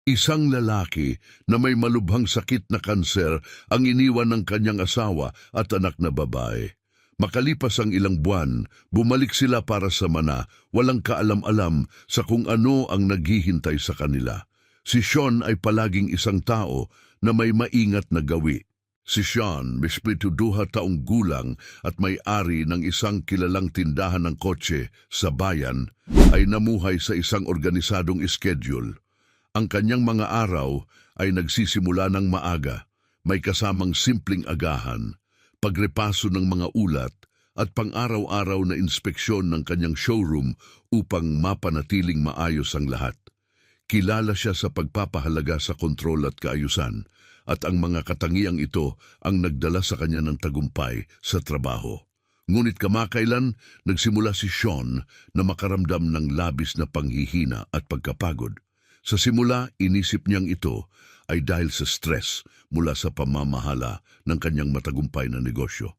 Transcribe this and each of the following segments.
Isang lalaki na may malubhang sakit na kanser ang iniwan ng kanyang asawa at anak na babae. Makalipas ang ilang buwan, bumalik sila para sa mana, walang kaalam-alam sa kung ano ang naghihintay sa kanila. Si Sean ay palaging isang tao na may maingat na gawi. Si Sean, 22 taong gulang at may-ari ng isang kilalang tindahan ng kotse sa bayan, ay namuhay sa isang organisadong schedule. Ang kanyang mga araw ay nagsisimula ng maaga, may kasamang simpleng agahan, pagrepaso ng mga ulat at pang-araw-araw na inspeksyon ng kanyang showroom upang mapanatiling maayos ang lahat. Kilala siya sa pagpapahalaga sa kontrol at kaayusan, at ang mga katangiang ito ang nagdala sa kanya ng tagumpay sa trabaho. Ngunit kamakailan, nagsimula si Sean na makaramdam ng labis na panghihina at pagkapagod. Sa simula, inisip niyang ito ay dahil sa stress mula sa pamamahala ng kanyang matagumpay na negosyo.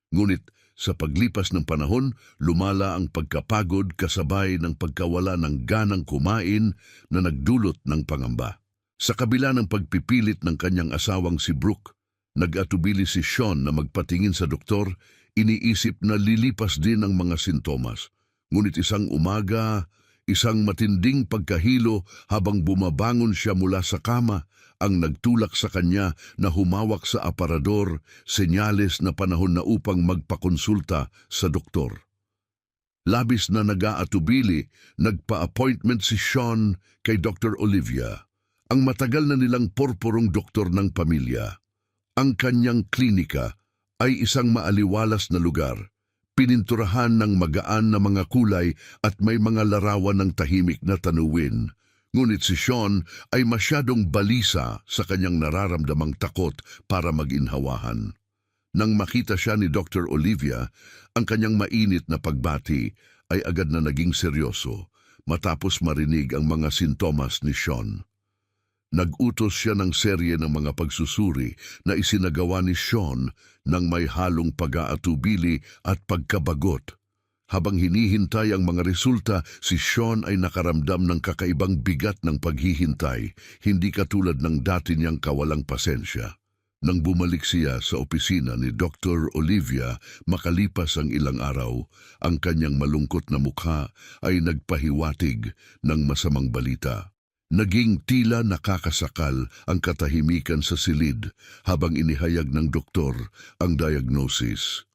Ngunit sa paglipas ng panahon, lumala ang pagkapagod kasabay ng pagkawala ng ganang kumain na nagdulot ng pangamba. Sa kabila ng pagpipilit ng kanyang asawang si Brooke, nag-atubili si Sean na magpatingin sa doktor, iniisip na lilipas din ang mga sintomas. Ngunit isang umaga, isang matinding pagkahilo habang bumabangon siya mula sa kama ang nagtulak sa kanya na humawak sa aparador, senyales na panahon na upang magpakonsulta sa doktor. Labis na nag-aatubili, nagpa-appointment si Sean kay Dr. Olivia, ang matagal na nilang porporong doktor ng pamilya. Ang kanyang klinika ay isang maaliwalas na lugar, pininturahan ng magaan na mga kulay at may mga larawan ng tahimik na tanuwin. Ngunit si Sean ay masyadong balisa sa kanyang nararamdamang takot para maginhawahan. Nang makita siya ni Dr. Olivia, ang kanyang mainit na pagbati ay agad na naging seryoso matapos marinig ang mga sintomas ni Sean. Nag-utos siya ng serye ng mga pagsusuri na isinagawa ni Sean nang may halong pag-aatubili at pagkabagot. Habang hinihintay ang mga resulta, si Sean ay nakaramdam ng kakaibang bigat ng paghihintay, hindi katulad ng dati niyang kawalang pasensya. Nang bumalik siya sa opisina ni Dr. Olivia makalipas ang ilang araw, ang kanyang malungkot na mukha ay nagpahiwatig ng masamang balita. Naging tila nakakasakal ang katahimikan sa silid habang inihayag ng doktor ang diagnosis.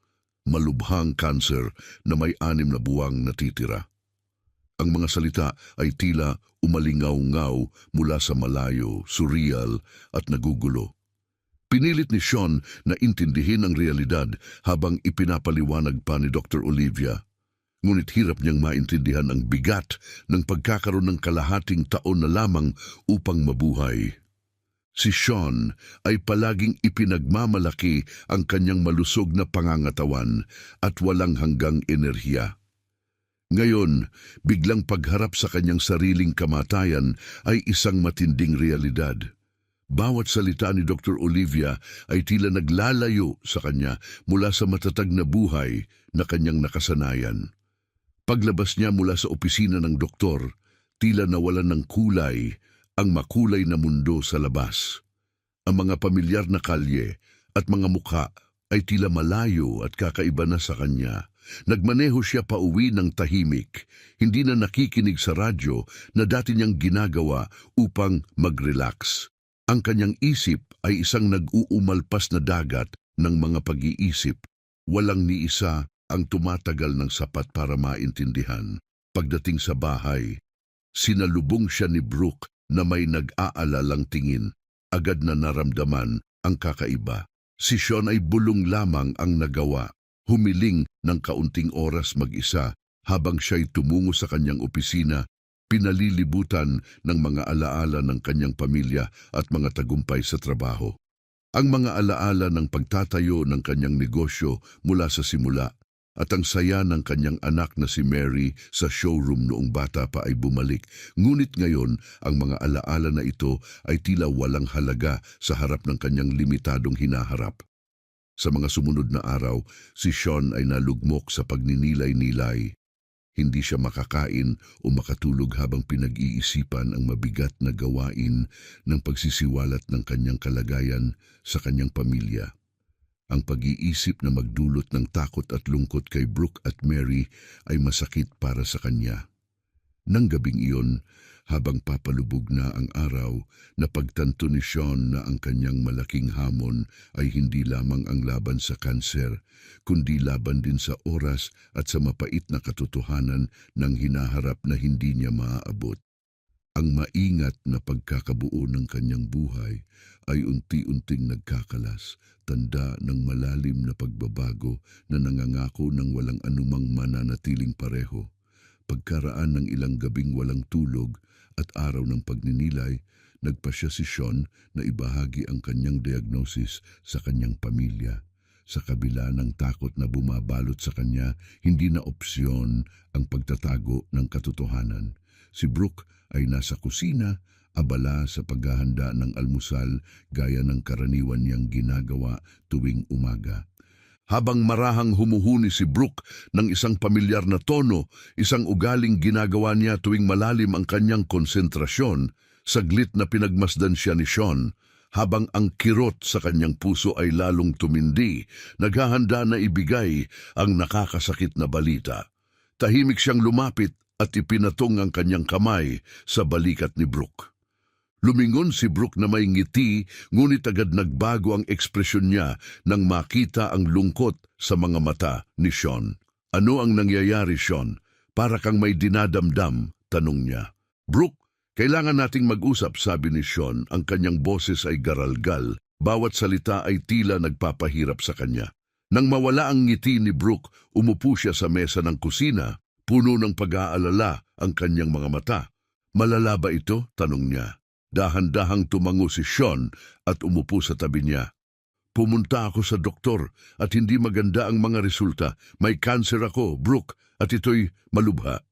Malubhang kanser na may 6 na buwang natitira. Ang mga salita ay tila umalingaw-ngaw mula sa malayo, surreal at nagugulo. Pinilit ni Sean na intindihin ang realidad habang ipinapaliwanag pa ni Dr. Olivia. Ngunit hirap niyang maintindihan ang bigat ng pagkakaroon ng kalahating taon na lamang upang mabuhay. Si Sean ay palaging ipinagmamalaki ang kanyang malusog na pangangatawan at walang hanggang enerhiya. Ngayon, biglang pagharap sa kanyang sariling kamatayan ay isang matinding realidad. Bawat salita ni Dr. Olivia ay tila naglalayo sa kanya mula sa matatag na buhay na kanyang nakasanayan. Paglabas niya mula sa opisina ng doktor, tila nawalan ng kulay ang makulay na mundo sa labas. Ang mga pamilyar na kalye at mga mukha ay tila malayo at kakaiba na sa kanya. Nagmaneho siya pauwi ng tahimik, hindi na nakikinig sa radyo na dati niyang ginagawa upang mag-relax. Ang kanyang isip ay isang nag-uumalpas na dagat ng mga pag-iisip. Walang ni isa ang tumatagal ng sapat para maintindihan. Pagdating sa bahay, sinalubong siya ni Brooke na may nag-aalalang tingin. Agad na naramdaman ang kakaiba. Si Sean ay bulong lamang ang nagawa. Humiling ng kaunting oras mag-isa habang siya'y tumungo sa kanyang opisina, pinalilibutan ng mga alaala ng kanyang pamilya at mga tagumpay sa trabaho. Ang mga alaala ng pagtatayo ng kanyang negosyo mula sa simula at ang saya ng kanyang anak na si Mary sa showroom noong bata pa ay bumalik. Ngunit ngayon, ang mga alaala na ito ay tila walang halaga sa harap ng kanyang limitadong hinaharap. Sa mga sumunod na araw, si Sean ay nalugmok sa pagninilay-nilay. Hindi siya makakain o makatulog habang pinag-iisipan ang mabigat na gawain ng pagsisiwalat ng kanyang kalagayan sa kanyang pamilya. Ang pag-iisip na magdulot ng takot at lungkot kay Brooke at Mary ay masakit para sa kanya. Nang gabing iyon, habang papalubog na ang araw, napagtanto ni Sean na ang kanyang malaking hamon ay hindi lamang ang laban sa kanser, kundi laban din sa oras at sa mapait na katotohanan ng hinaharap na hindi niya maaabot. Ang maingat na pagkakabuo ng kanyang buhay ay unti-unting nagkakalas, tanda ng malalim na pagbabago na nangangako ng walang anumang mananatiling pareho. Pagkaraan ng ilang gabing walang tulog at araw ng pagninilay, nagpasya si Sean na ibahagi ang kanyang diagnosis sa kanyang pamilya. Sa kabila ng takot na bumabalot sa kanya, hindi na opsyon ang pagtatago ng katotohanan. Si Brooke ay nasa kusina, abala sa paghahanda ng almusal gaya ng karaniwan niyang ginagawa tuwing umaga. Habang marahang humuhuni si Brooke ng isang pamilyar na tono, isang ugaling ginagawa niya tuwing malalim ang kanyang konsentrasyon, saglit na pinagmasdan siya ni Sean, habang ang kirot sa kanyang puso ay lalong tumindi, naghahanda na ibigay ang nakakasakit na balita. Tahimik siyang lumapit at ipinatong ang kanyang kamay sa balikat ni Brooke. Lumingon si Brooke na may ngiti, ngunit agad nagbago ang ekspresyon niya nang makita ang lungkot sa mga mata ni Sean. Ano ang nangyayari, Sean? Para kang may dinadamdam, tanong niya. Brooke, kailangan nating mag-usap, sabi ni Sean. Ang kanyang boses ay garalgal. Bawat salita ay tila nagpapahirap sa kanya. Nang mawala ang ngiti ni Brooke, umupo siya sa mesa ng kusina. Puno ng pag-aalala ang kanyang mga mata. Malala ba ito? Tanong niya. Dahan-dahang tumango si Sean at umupo sa tabi niya. Pumunta ako sa doktor at hindi maganda ang mga resulta. May cancer ako, Brooke, at ito'y malubha.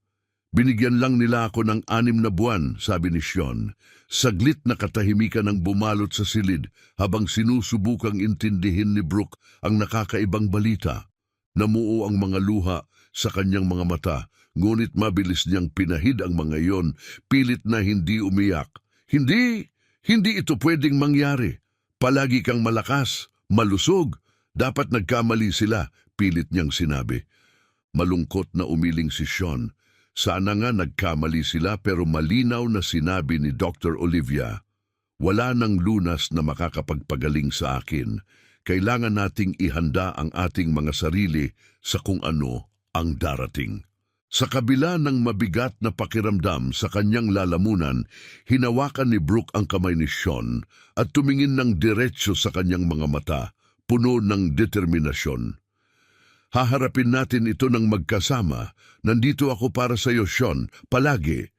Binigyan lang nila ako ng 6 na buwan, sabi ni Sean. Saglit na katahimikan ang bumalot sa silid habang sinusubukang intindihin ni Brooke ang nakakaibang balita. Namuo ang mga luha sa kanyang mga mata, ngunit mabilis niyang pinahid ang mga iyon, pilit na hindi umiyak. Hindi ito pwedeng mangyari. Palagi kang malakas, malusog. Dapat nagkamali sila, pilit niyang sinabi. Malungkot na umiling si Sean. Sana nga nagkamali sila pero malinaw na sinabi ni Dr. Olivia, wala nang lunas na makakapagpagaling sa akin. Kailangan nating ihanda ang ating mga sarili sa kung ano ang darating. Sa kabila ng mabigat na pakiramdam sa kanyang lalamunan, hinawakan ni Brooke ang kamay ni Sean at tumingin ng diretso sa kanyang mga mata, puno ng determinasyon. Haharapin natin ito ng magkasama. Nandito ako para sa iyo, Sean, palagi.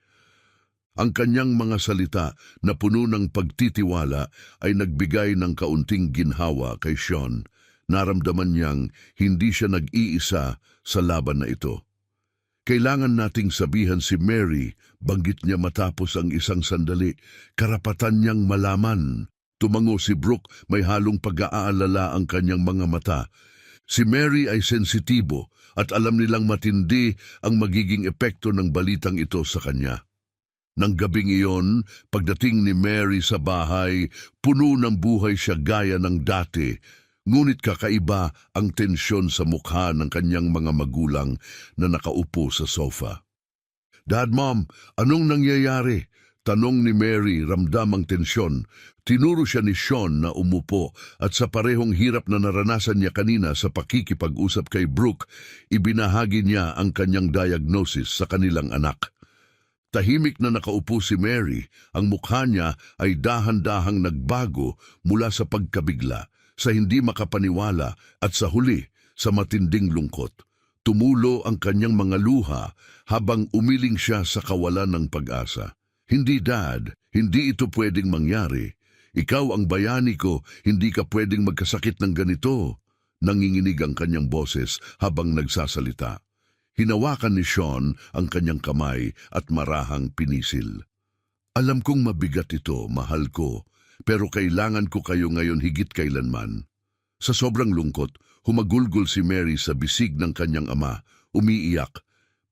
Ang kanyang mga salita na puno ng pagtitiwala ay nagbigay ng kaunting ginhawa kay Sean. Naramdaman niyang hindi siya nag-iisa sa laban na ito. Kailangan nating sabihan si Mary, banggit niya matapos ang isang sandali. Karapatan niyang malaman. Tumango si Brooke, may halong pag-aalala ang kanyang mga mata. Si Mary ay sensitibo at alam nilang matindi ang magiging epekto ng balitang ito sa kanya. Nang gabing iyon, pagdating ni Mary sa bahay, puno ng buhay siya gaya ng dati. Ngunit kakaiba ang tensyon sa mukha ng kanyang mga magulang na nakaupo sa sofa. Dad, Mom, anong nangyayari? Tanong ni Mary, ramdam ang tensyon. Tinuro siya ni Sean na umupo at sa parehong hirap na naranasan niya kanina sa pakikipag-usap kay Brooke, ibinahagi niya ang kanyang diagnosis sa kanilang anak. Tahimik na nakaupo si Mary, ang mukha niya ay dahan-dahang nagbago mula sa pagkabigla, sa hindi makapaniwala at sa huli sa matinding lungkot. Tumulo ang kanyang mga luha habang umiling siya sa kawalan ng pag-asa. Hindi, Dad, hindi ito pwedeng mangyari. Ikaw ang bayani ko, hindi ka pwedeng magkasakit ng ganito. Nanginginig ang kanyang boses habang nagsasalita. Hinawakan ni Sean ang kanyang kamay at marahang pinisil. Alam kong mabigat ito, mahal ko. Pero kailangan ko kayo ngayon higit kailanman. Sa sobrang lungkot, humagulgol si Mary sa bisig ng kanyang ama, umiiyak.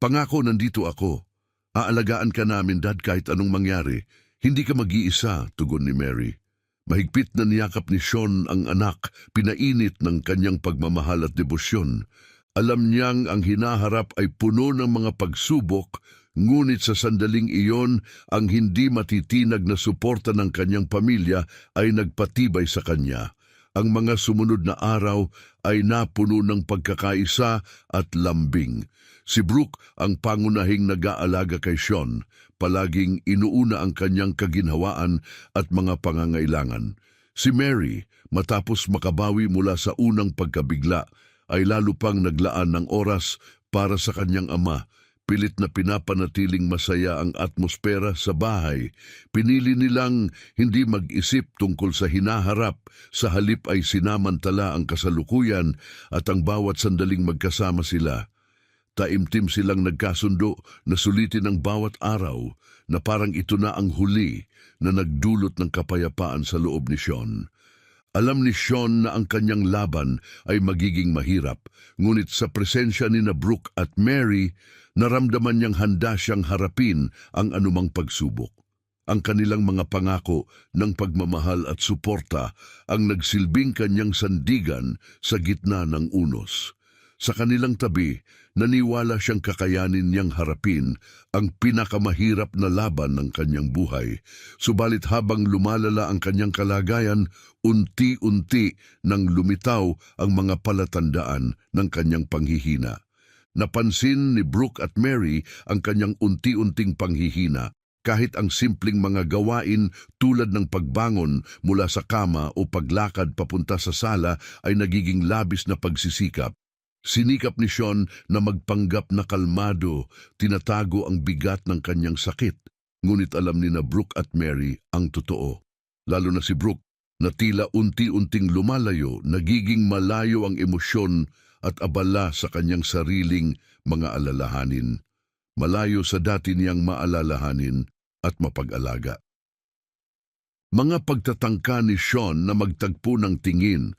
Pangako nandito ako. Aalagaan ka namin, Dad, kahit anong mangyari. Hindi ka mag-iisa, tugon ni Mary. Mahigpit na niyakap ni Sean ang anak, pinainit ng kanyang pagmamahal at debosyon. Alam niyang ang hinaharap ay puno ng mga pagsubok, ngunit sa sandaling iyon, ang hindi matitinag na suporta ng kanyang pamilya ay nagpatibay sa kanya. Ang mga sumunod na araw ay napuno ng pagkakaisa at lambing. Si Brooke ang pangunahing nag-aalaga kay Sean, palaging inuuna ang kanyang kaginhawaan at mga pangangailangan. Si Mary, matapos makabawi mula sa unang pagkabigla, ay lalo pang naglaan ng oras para sa kanyang ama. Pilit na pinapanatiling masaya ang atmosfera sa bahay. Pinili nilang hindi mag-isip tungkol sa hinaharap, sa halip ay sinamantala ang kasalukuyan at ang bawat sandaling magkasama sila. Taimtim silang nagkasundo na sulitin ang bawat araw na parang ito na ang huli na nagdulot ng kapayapaan sa loob ni Sean. Alam ni Sean na ang kanyang laban ay magiging mahirap, ngunit sa presensya ni na Brooke at Mary, naramdaman niyang handa siyang harapin ang anumang pagsubok. Ang kanilang mga pangako ng pagmamahal at suporta ang nagsilbing kanyang sandigan sa gitna ng unos. Sa kanilang tabi, naniwala siyang kakayanin niyang harapin ang pinakamahirap na laban ng kanyang buhay. Subalit habang lumalala ang kanyang kalagayan, unti-unti nang lumitaw ang mga palatandaan ng kanyang panghihina. Napansin ni Brooke at Mary ang kanyang unti-unting panghihina, kahit ang simpleng mga gawain tulad ng pagbangon mula sa kama o paglakad papunta sa sala ay nagiging labis na pagsisikap. Sinikap ni Sean na magpanggap na kalmado, tinatago ang bigat ng kanyang sakit. Ngunit alam ni na Brooke at Mary ang totoo. Lalo na si Brooke, na tila unti-unting lumalayo, nagiging malayo ang emosyon at abala sa kanyang sariling mga alalahanin. Malayo sa dati niyang maalalahanin at mapag-alaga. Mga pagtatangka ni Sean na magtagpo ng tingin,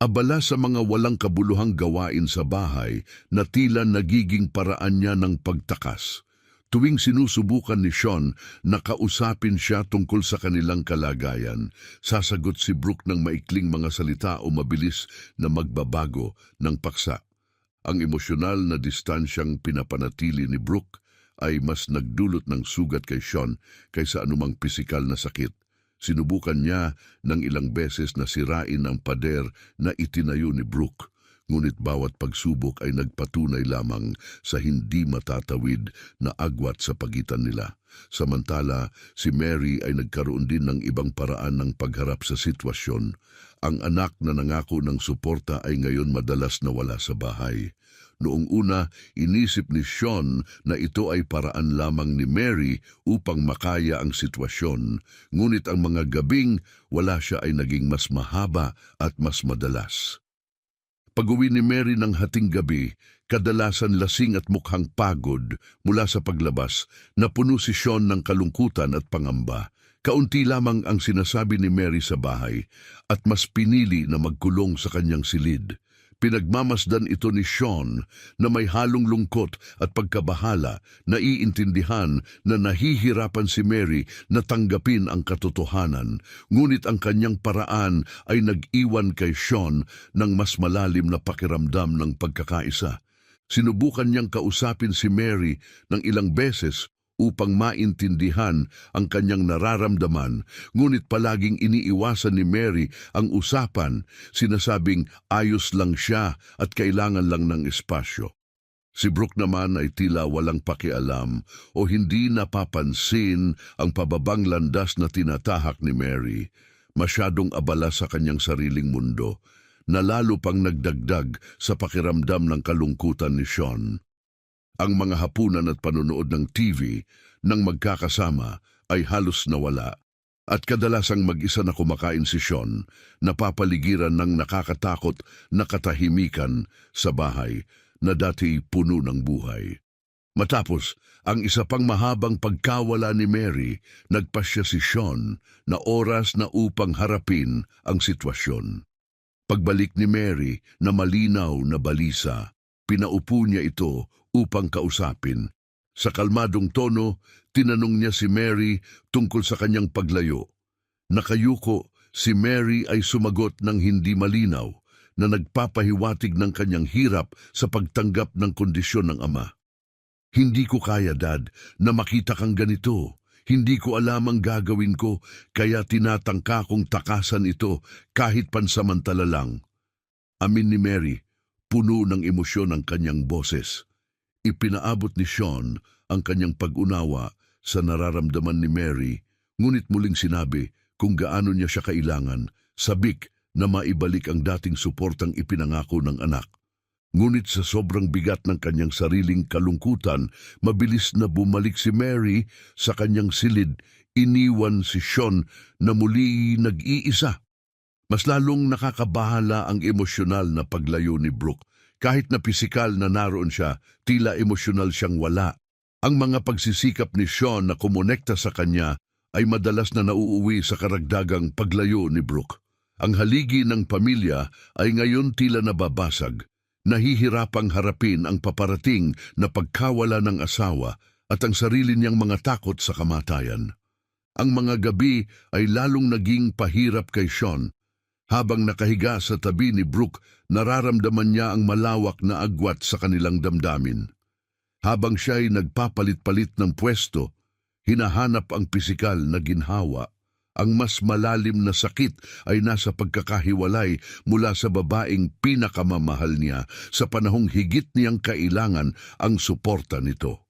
abala sa mga walang kabuluhang gawain sa bahay na tila nagiging paraan niya ng pagtakas. Tuwing sinusubukan ni Sean na kausapin siya tungkol sa kanilang kalagayan, sasagot si Brooke ng maikling mga salita o mabilis na magbabago ng paksa. Ang emosyonal na distansyang pinapanatili ni Brooke ay mas nagdulot ng sugat kay Sean kaysa anumang pisikal na sakit. Sinubukan niya ng ilang beses na sirain ang pader na itinayo ni Brooke, ngunit bawat pagsubok ay nagpatunay lamang sa hindi matatawid na agwat sa pagitan nila. Samantala, si Mary ay nagkaroon din ng ibang paraan ng pagharap sa sitwasyon. Ang anak na nangako ng suporta ay ngayon madalas nawala sa bahay. Noong una, inisip ni Sean na ito ay paraan lamang ni Mary upang makaya ang sitwasyon, ngunit ang mga gabing wala siya ay naging mas mahaba at mas madalas. Pag-uwi ni Mary ng hating gabi, kadalasan lasing at mukhang pagod mula sa paglabas, napuno si Sean ng kalungkutan at pangamba. Kaunti lamang ang sinasabi ni Mary sa bahay at mas pinili na magkulong sa kanyang silid. Pinagmamasdan ito ni Sean na may halong lungkot at pagkabahala, naiintindihan na nahihirapan si Mary na tanggapin ang katotohanan, ngunit ang kanyang paraan ay nag-iwan kay Sean ng mas malalim na pakiramdam ng pagkakaisa. Sinubukan niyang kausapin si Mary ng ilang beses upang maintindihan ang kanyang nararamdaman, ngunit palaging iniiwasan ni Mary ang usapan, sinasabing ayos lang siya at kailangan lang ng espasyo. Si Brooke naman ay tila walang pakialam o hindi napapansin ang pababang landas na tinatahak ni Mary. Masyadong abala sa kanyang sariling mundo, na lalo pang nagdagdag sa pakiramdam ng kalungkutan ni Sean. Ang mga hapunan at panonood ng TV nang magkakasama ay halos nawala at kadalasang mag-isa na kumakain si Sean, napapaligiran ng nakakatakot na katahimikan sa bahay na dati puno ng buhay. Matapos ang isa pang mahabang pagkawala ni Mary, nagpasya si Sean na oras na upang harapin ang sitwasyon. Pagbalik ni Mary na malinaw na balisa, pinaupo niya ito upang kausapin. Sa kalmadong tono, tinanong niya si Mary tungkol sa kanyang paglayo. Nakayuko, si Mary ay sumagot ng hindi malinaw na nagpapahiwatig ng kanyang hirap sa pagtanggap ng kondisyon ng ama. Hindi ko kaya, Dad, na makita kang ganito. Hindi ko alam ang gagawin ko, kaya tinatangka kong takasan ito kahit pansamantala lang. Amin ni Mary, puno ng emosyon ang kanyang boses. Ipinaabot ni Sean ang kanyang pag-unawa sa nararamdaman ni Mary, ngunit muling sinabi kung gaano niya siya kailangan, sabik na maibalik ang dating suportang ipinangako ng anak. Ngunit sa sobrang bigat ng kanyang sariling kalungkutan, mabilis na bumalik si Mary sa kanyang silid, iniwan si Sean na muli nag-iisa. Mas lalong nakakabahala ang emosyonal na paglayo ni Brooke. Kahit na pisikal na naroon siya, tila emosyonal siyang wala. Ang mga pagsisikap ni Sean na kumonekta sa kanya ay madalas na nauuwi sa karagdagang paglayo ni Brooke. Ang haligi ng pamilya ay ngayon tila nababasag. Nahihirapang harapin ang paparating na pagkawala ng asawa at ang sarili niyang mga takot sa kamatayan. Ang mga gabi ay lalong naging pahirap kay Sean. Habang nakahiga sa tabi ni Brooke, nararamdaman niya ang malawak na agwat sa kanilang damdamin. Habang siya ay nagpapalit-palit ng pwesto, hinahanap ang pisikal na ginhawa. Ang mas malalim na sakit ay nasa pagkakahiwalay mula sa babaeng pinakamamahal niya sa panahong higit niyang kailangan ang suporta nito.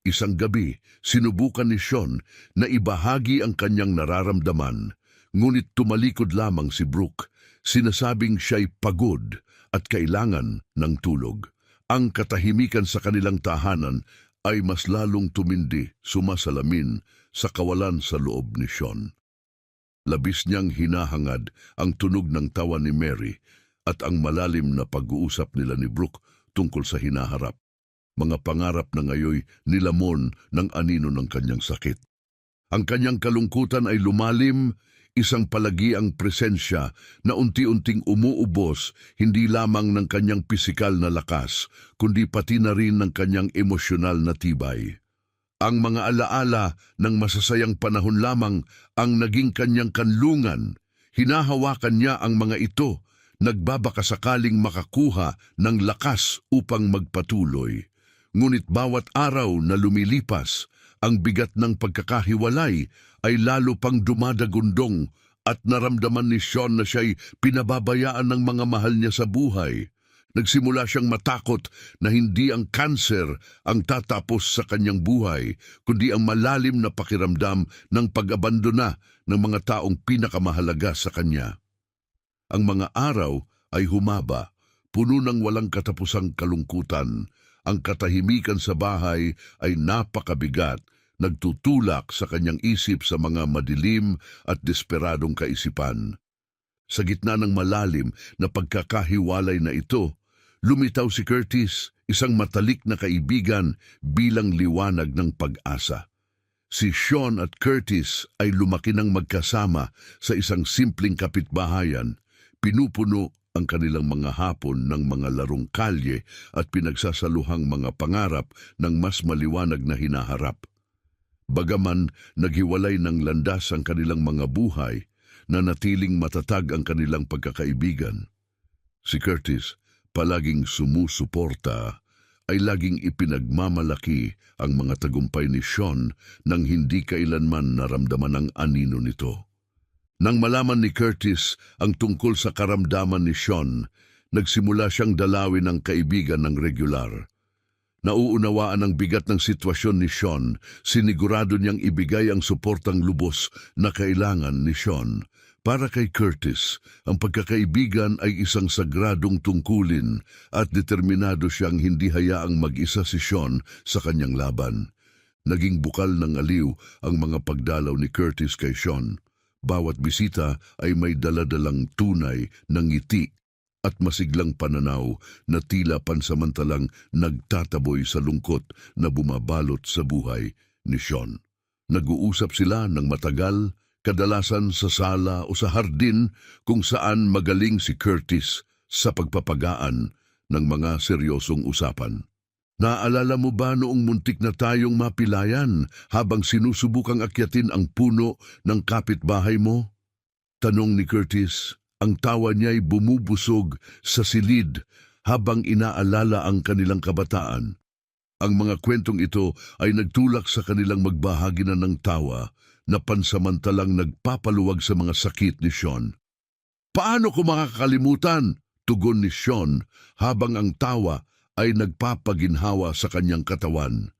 Isang gabi, sinubukan ni Sean na ibahagi ang kanyang nararamdaman, ngunit tumalikod lamang si Brooke, sinasabing siya'y pagod at kailangan ng tulog. Ang katahimikan sa kanilang tahanan ay mas lalong tumindi, sumasalamin sa kawalan sa loob ni Sean. Labis niyang hinahangad ang tunog ng tawa ni Mary at ang malalim na pag-uusap nila ni Brooke tungkol sa hinaharap. Mga pangarap na ngayoy nilamon ng anino ng kanyang sakit. Ang kanyang kalungkutan ay lumalim, isang palagiang presensya na unti-unting umuubos hindi lamang ng kanyang pisikal na lakas, kundi pati na rin ng kanyang emosyonal na tibay. Ang mga alaala ng masasayang panahon lamang ang naging kanyang kanlungan. Hinahawakan niya ang mga ito, nagbabakasakaling makakuha ng lakas upang magpatuloy. Ngunit bawat araw na lumilipas, ang bigat ng pagkakahiwalay ay lalo pang dumadagundong at naramdaman ni Sean na siya'y pinababayaan ng mga mahal niya sa buhay. Nagsimula siyang matakot na hindi ang kanser ang tatapos sa kanyang buhay, kundi ang malalim na pakiramdam ng pag-abandona ng mga taong pinakamahalaga sa kanya. Ang mga araw ay humaba, puno ng walang katapusang kalungkutan. Ang katahimikan sa bahay ay napakabigat, nagtutulak sa kanyang isip sa mga madilim at desperadong kaisipan. Sa gitna ng malalim na pagkakahiwalay na ito, lumitaw si Curtis, isang matalik na kaibigan bilang liwanag ng pag-asa. Si Sean at Curtis ay lumaki ng magkasama sa isang simpleng kapitbahayan, pinupuno ang kanilang mga hapon ng mga larong kalye at pinagsasaluhang mga pangarap ng mas maliwanag na hinaharap. Bagaman naghiwalay ng landas ang kanilang mga buhay, nanatiling matatag ang kanilang pagkakaibigan. Si Curtis, palaging sumusuporta, ay laging ipinagmamalaki ang mga tagumpay ni Sean nang hindi kailanman naramdaman ang anino nito. Nang malaman ni Curtis ang tungkol sa karamdaman ni Sean, nagsimula siyang dalawin ang kaibigan ng regular. Nauunawaan ang bigat ng sitwasyon ni Sean, sinigurado niyang ibigay ang suportang lubos na kailangan ni Sean. Para kay Curtis, ang pagkakaibigan ay isang sagradong tungkulin at determinado siyang hindi hayaang mag-isa si Sean sa kanyang laban. Naging bukal ng aliw ang mga pagdalaw ni Curtis kay Sean. Bawat bisita ay may daladalang tunay ng ngiti at masiglang pananaw na tila pansamantalang nagtataboy sa lungkot na bumabalot sa buhay ni Sean. Nag-uusap sila ng matagal, kadalasan sa sala o sa hardin kung saan magaling si Curtis sa pagpapagaan ng mga seryosong usapan. Naalala mo ba noong muntik na tayong mapilayan habang sinusubukang akyatin ang puno ng kapitbahay mo? Tanong ni Curtis. Ang tawa niya'y bumubusog sa silid habang inaalala ang kanilang kabataan. Ang mga kwentong ito ay nagtulak sa kanilang magbahagi na ng tawa na pansamantalang nagpapaluwag sa mga sakit ni Sean. Paano ko makakalimutan? Tugon ni Sean habang ang tawa ay nagpapaginhawa sa kanyang katawan.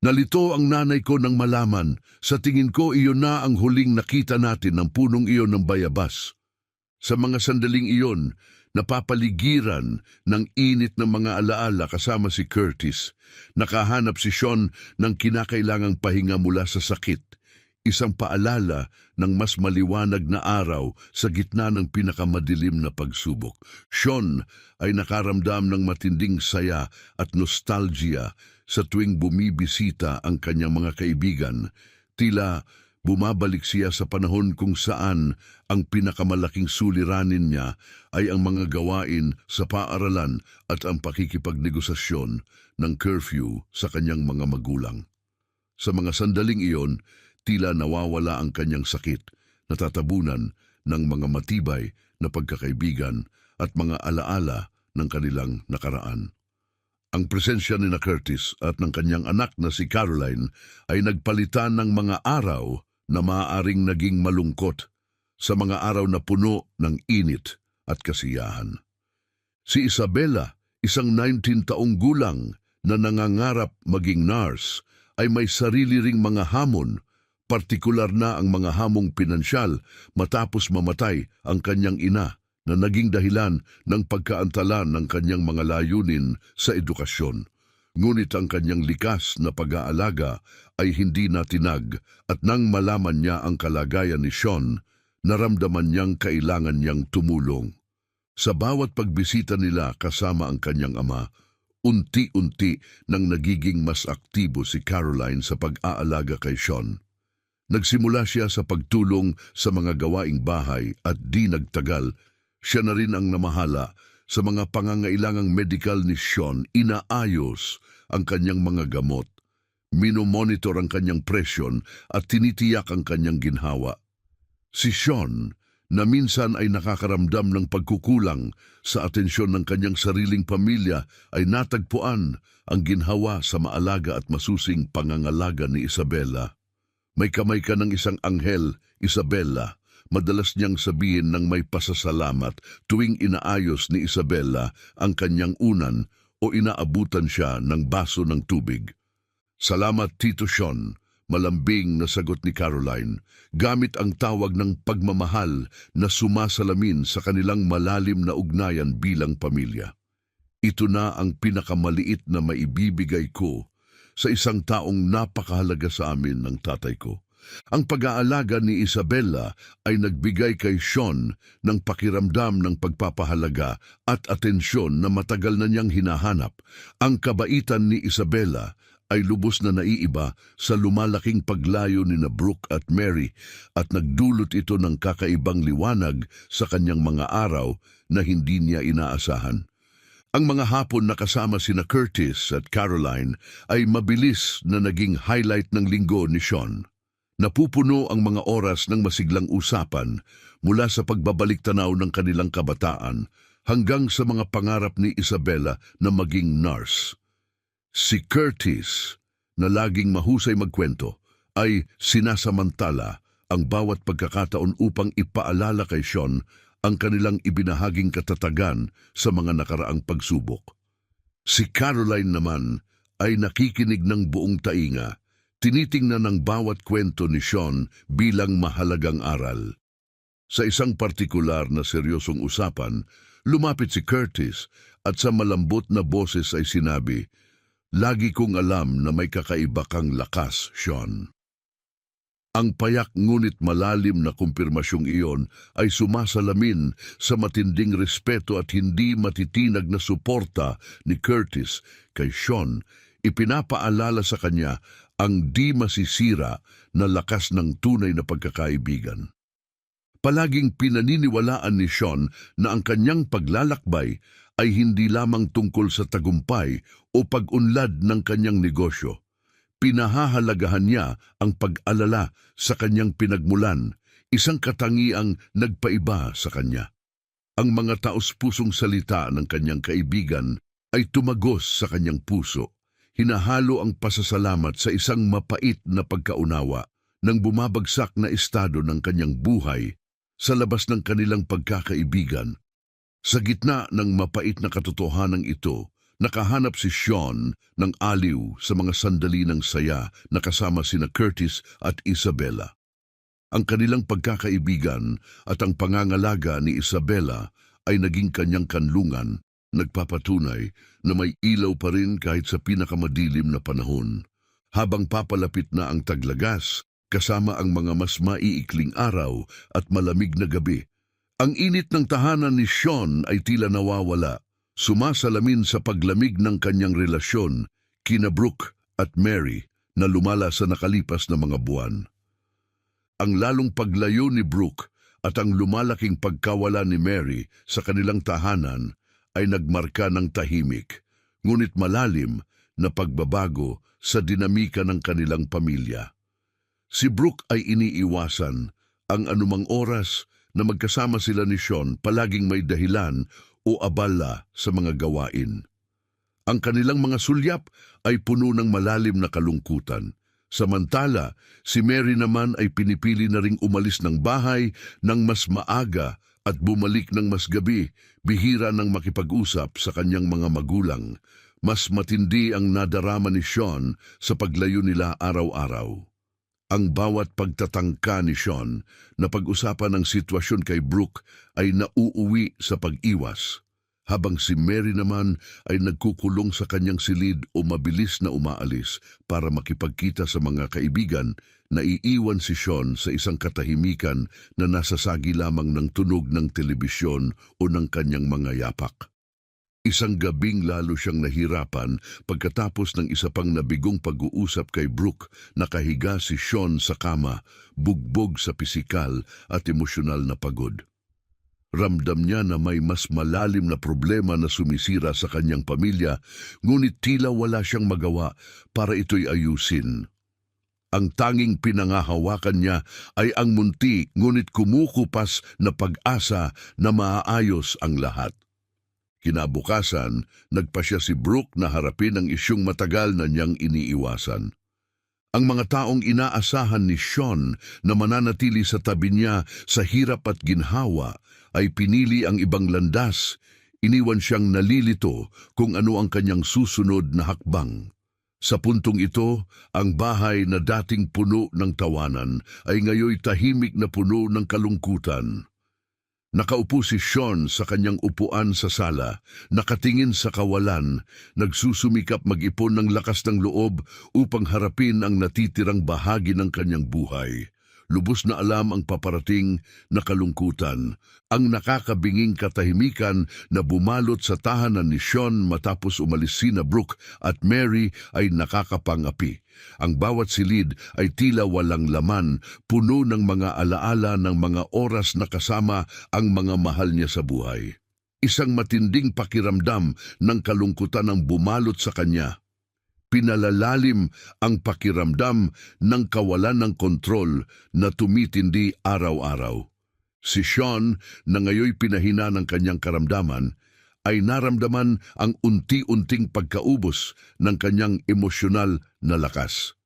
Nalito ang nanay ko nang malaman. Sa tingin ko iyon na ang huling nakita natin ng punong iyon ng bayabas. Sa mga sandaling iyon, napapaligiran ng init ng mga alaala kasama si Curtis. Nakahanap si Sean ng kinakailangang pahinga mula sa sakit. Isang paalala ng mas maliwanag na araw sa gitna ng pinakamadilim na pagsubok. Sean ay nakaramdam ng matinding saya at nostalgia sa tuwing bumibisita ang kanyang mga kaibigan. Tila bumabalik siya sa panahon kung saan ang pinakamalaking suliranin niya ay ang mga gawain sa paaralan at ang pakikipagnegosasyon ng curfew sa kanyang mga magulang. Sa mga sandaling iyon, tila nawawala ang kanyang sakit, natatabunan ng mga matibay na pagkakaibigan at mga alaala ng kanilang nakaraan. Ang presensya ni Curtis at ng kanyang anak na si Caroline ay nagpalitan ng mga araw na maaaring naging malungkot sa mga araw na puno ng init at kasiyahan. Si Isabella, isang 19 taong gulang na nangangarap maging nurse, ay may sarili ring mga hamon, partikular na ang mga hamong pinansyal matapos mamatay ang kanyang ina na naging dahilan ng pagkaantala ng kanyang mga layunin sa edukasyon. Ngunit ang kanyang likas na pag-aalaga ay hindi natinag at nang malaman niya ang kalagayan ni Sean, naramdaman niyang kailangan niyang tumulong. Sa bawat pagbisita nila kasama ang kanyang ama, unti-unti nang nagiging mas aktibo si Caroline sa pag-aalaga kay Sean. Nagsimula siya sa pagtulong sa mga gawaing bahay at di nagtagal, siya na rin ang namahala sa mga pangangailangang medikal ni Sean. Inaayos ang kanyang mga gamot, minomonitor ang kanyang presyon at tinitiyak ang kanyang ginhawa. Si Sean, na minsan ay nakakaramdam ng pagkukulang sa atensyon ng kanyang sariling pamilya, ay natagpuan ang ginhawa sa maalaga at masusing pangangalaga ni Isabella. May kamay ka ng isang anghel, Isabella. Madalas niyang sabihin ng may pasasalamat tuwing inaayos ni Isabella ang kanyang unan o inaabutan siya ng baso ng tubig. Salamat, Tito Sean, malambing na sagot ni Caroline, gamit ang tawag ng pagmamahal na sumasalamin sa kanilang malalim na ugnayan bilang pamilya. Ito na ang pinakamaliit na maibibigay ko sa isang taong napakahalaga sa amin ng tatay ko. Ang pag-aalaga ni Isabella ay nagbigay kay Sean ng pakiramdam ng pagpapahalaga at atensyon na matagal na niyang hinahanap. Ang kabaitan ni Isabella ay lubos na naiiba sa lumalaking paglayo ni Brooke at Mary at nagdulot ito ng kakaibang liwanag sa kanyang mga araw na hindi niya inaasahan. Ang mga hapon na kasama sina Curtis at Caroline ay mabilis na naging highlight ng linggo ni Sean. Napupuno ang mga oras ng masiglang usapan mula sa pagbabalik tanaw ng kanilang kabataan hanggang sa mga pangarap ni Isabella na maging nurse. Si Curtis, na laging mahusay magkwento, ay sinasamantala ang bawat pagkakataon upang ipaalala kay Sean ang kanilang ibinahaging katatagan sa mga nakaraang pagsubok. Si Caroline naman ay nakikinig ng buong tainga. Tinitingnan ang bawat kwento ni Sean bilang mahalagang aral. Sa isang partikular na seryosong usapan, lumapit si Curtis at sa malambot na boses ay sinabi, "Lagi kong alam na may kakaiba kang lakas, Sean." Ang payak ngunit malalim na kumpirmasyong iyon ay sumasalamin sa matinding respeto at hindi matitinag na suporta ni Curtis kay Sean. Ipinapaalala sa kanya ang di masisira na lakas ng tunay na pagkakaibigan. Palaging pinaniniwalaan ni Sean na ang kanyang paglalakbay ay hindi lamang tungkol sa tagumpay o pag-unlad ng kanyang negosyo. Pinahahalagahan niya ang pag-alala sa kanyang pinagmulan, isang katangiang nagpaiba sa kanya. Ang mga taos-pusong salita ng kanyang kaibigan ay tumagos sa kanyang puso. Hinahalo ang pasasalamat sa isang mapait na pagkaunawa ng bumabagsak na estado ng kanyang buhay sa labas ng kanilang pagkakaibigan. Sa gitna ng mapait na katotohanan ito, nakahanap si Sean ng aliw sa mga sandali ng saya na kasama sina Curtis at Isabella. Ang kanilang pagkakaibigan at ang pangangalaga ni Isabella ay naging kanyang kanlungan, nagpapatunay na may ilaw pa rin kahit sa pinakamadilim na panahon. Habang papalapit na ang taglagas, kasama ang mga mas maiikling araw at malamig na gabi, ang init ng tahanan ni Sean ay tila nawawala, sumasalamin sa paglamig ng kanyang relasyon kina Brooke at Mary na lumala sa nakalipas na mga buwan. Ang lalong paglayo ni Brooke at ang lumalaking pagkawala ni Mary sa kanilang tahanan ay nagmarka ng tahimik, ngunit malalim na pagbabago sa dinamika ng kanilang pamilya. Si Brooke ay iniiwasan ang anumang oras na magkasama sila ni Sean, palaging may dahilan o abala sa mga gawain. Ang kanilang mga sulyap ay puno ng malalim na kalungkutan. Samantala, si Mary naman ay pinipili na ring umalis ng bahay ng mas maaga at bumalik ng mas gabi, bihira ng makipag-usap sa kanyang mga magulang. Mas matindi ang nadarama ni Sean sa paglayo nila araw-araw. Ang bawat pagtatangka ni Sean na pag-usapan ng sitwasyon kay Brooke ay nauuwi sa pag-iwas, habang si Mary naman ay nagkukulong sa kanyang silid o mabilis na umaalis para makipagkita sa mga kaibigan. Naiiwan si Sean sa isang katahimikan na nasasagi lamang ng tunog ng telebisyon o ng kanyang mga yapak. Isang gabing lalo siyang nahirapan pagkatapos ng isa pang nabigong pag-uusap kay Brooke. Nakahiga si Sean sa kama, bugbog sa pisikal at emosyonal na pagod. Ramdam niya na may mas malalim na problema na sumisira sa kanyang pamilya, ngunit tila wala siyang magawa para ito'y ayusin. Ang tanging pinangahawakan niya ay ang munti ngunit kumukupas na pag-asa na maaayos ang lahat. Kinabukasan, nagpa siya si Brooke na harapin ang isyong matagal na niyang iniiwasan. Ang mga taong inaasahan ni Sean na mananatili sa tabi niya sa hirap at ginhawa ay pinili ang ibang landas. Iniwan siyang nalilito kung ano ang kanyang susunod na hakbang. Sa puntong ito, ang bahay na dating puno ng tawanan ay ngayoy tahimik na puno ng kalungkutan. Nakaupo si Sean sa kanyang upuan sa sala, nakatingin sa kawalan, nagsusumikap mag-ipon ng lakas ng loob upang harapin ang natitirang bahagi ng kanyang buhay. Lubos na alam ang paparating na kalungkutan, ang nakakabinging katahimikan na bumalot sa tahanan ni Sean matapos umalis sina Brooke at Mary ay nakakapangapi. Ang bawat silid ay tila walang laman, puno ng mga alaala ng mga oras na kasama ang mga mahal niya sa buhay. Isang matinding pakiramdam ng kalungkutan ang bumalot sa kanya. Pinalalalim ang pakiramdam ng kawalan ng kontrol na tumitindi araw-araw. Si Sean, na ngayoy pinahina ng kanyang karamdaman, ay naramdaman ang unti-unting pagkaubos ng kanyang emosyonal na lakas.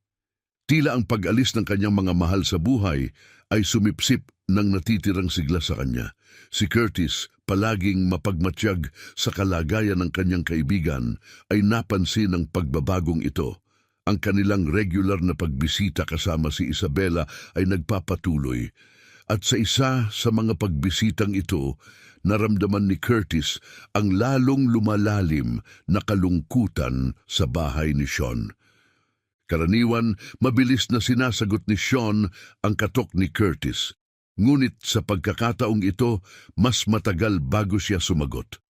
Tila ang pag-alis ng kanyang mga mahal sa buhay ay sumipsip ng natitirang sigla sa kanya. Si Curtis, palaging mapagmatsyag sa kalagayan ng kanyang kaibigan, ay napansin ang pagbabagong ito. Ang kanilang regular na pagbisita kasama si Isabella ay nagpapatuloy. At sa isa sa mga pagbisitang ito, naramdaman ni Curtis ang lalong lumalalim na kalungkutan sa bahay ni Sean. Karaniwan, mabilis na sinasagot ni Sean ang katok ni Curtis. Ngunit sa pagkakataong ito, mas matagal bago siya sumagot.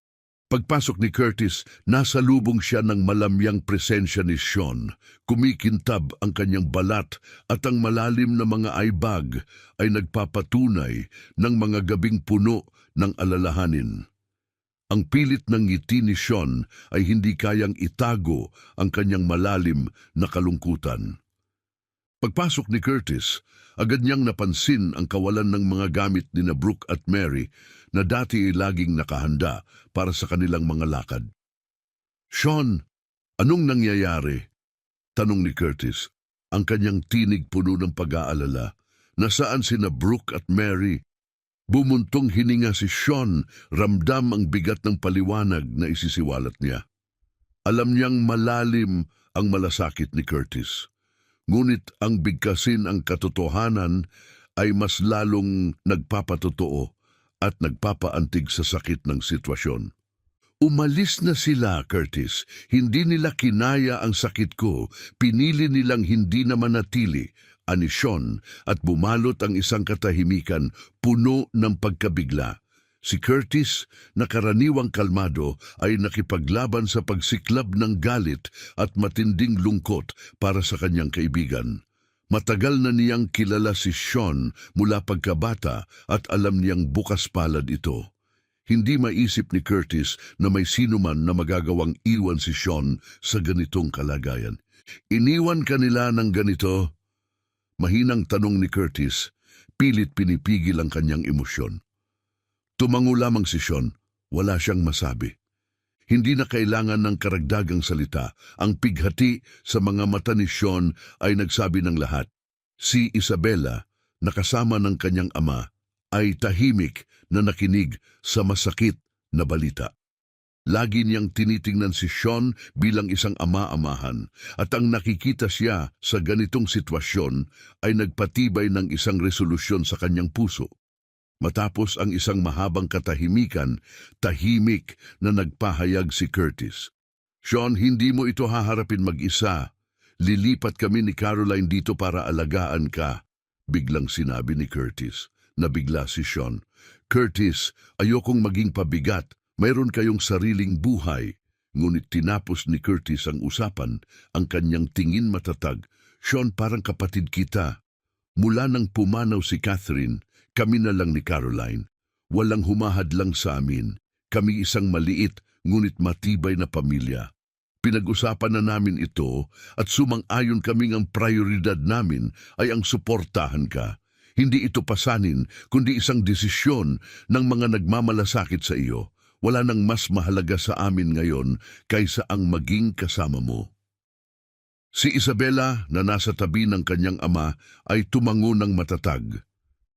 Pagpasok ni Curtis, nasa lubong siya ng malamyang presensya ni Sean. Kumikintab ang kanyang balat at ang malalim na mga eyebag ay nagpapatunay ng mga gabing puno ng alalahanin. Ang pilit ng ngiti ni Sean ay hindi kayang itago ang kanyang malalim na kalungkutan. Pagpasok ni Curtis, agad niyang napansin ang kawalan ng mga gamit ni Brooke at Mary na dati ay laging nakahanda para sa kanilang mga lakad. "Sean, anong nangyayari?" tanong ni Curtis. Ang kanyang tinig puno ng pag-aalala. Nasaan sina Brooke at Mary? Bumuntong hininga si Sean, ramdam ang bigat ng paliwanag na isisiwalat niya. Alam niyang malalim ang malasakit ni Curtis. Ngunit ang bigkasin ang katotohanan ay mas lalong nagpapatotoo at nagpapaantig sa sakit ng sitwasyon. "Umalis na sila, Curtis. Hindi nila kinaya ang sakit ko. Pinili nilang hindi na manatili," ani Sean, at bumalot ang isang katahimikan puno ng pagkabigla. Si Curtis, na karaniwang kalmado, ay nakipaglaban sa pagsiklab ng galit at matinding lungkot para sa kanyang kaibigan. Matagal na niyang kilala si Sean mula pagkabata at alam niyang bukas palad ito. Hindi maisip ni Curtis na may sinuman na magagawang iwan si Sean sa ganitong kalagayan. "Iniwan kanila ng ganito?" Mahinang tanong ni Curtis, pilit pinipigil ang kanyang emosyon. Tumango lamang si Sean, wala siyang masabi. Hindi na kailangan ng karagdagang salita. Ang pighati sa mga mata ni Sean ay nagsabi ng lahat. Si Isabela, nakasama ng kanyang ama, ay tahimik na nakinig sa masakit na balita. Lagi niyang tinitingnan si Sean bilang isang ama-amahan, at ang nakikita siya sa ganitong sitwasyon ay nagpatibay ng isang resolusyon sa kanyang puso. Matapos ang isang mahabang katahimikan, tahimik na nagpahayag si Curtis. "Sean, hindi mo ito haharapin mag-isa. Lilipat kami ni Caroline dito para alagaan ka," biglang sinabi ni Curtis. Nabigla si Sean. "Curtis, ayokong maging pabigat. Mayroon kayong sariling buhay." Ngunit tinapos ni Curtis ang usapan, ang kanyang tingin matatag. "Sean, parang kapatid kita. Mula nang pumanaw si Catherine, kami na lang ni Caroline. Walang humahadlang sa amin. Kami isang maliit ngunit matibay na pamilya. Pinag-usapan na namin ito at sumang-ayon kaming ang prioridad namin ay ang suportahan ka. Hindi ito pasanin kundi isang desisyon ng mga nagmamalasakit sa iyo. Wala nang mas mahalaga sa amin ngayon kaysa ang maging kasama mo." Si Isabela, na nasa tabi ng kanyang ama, ay tumango ng matatag.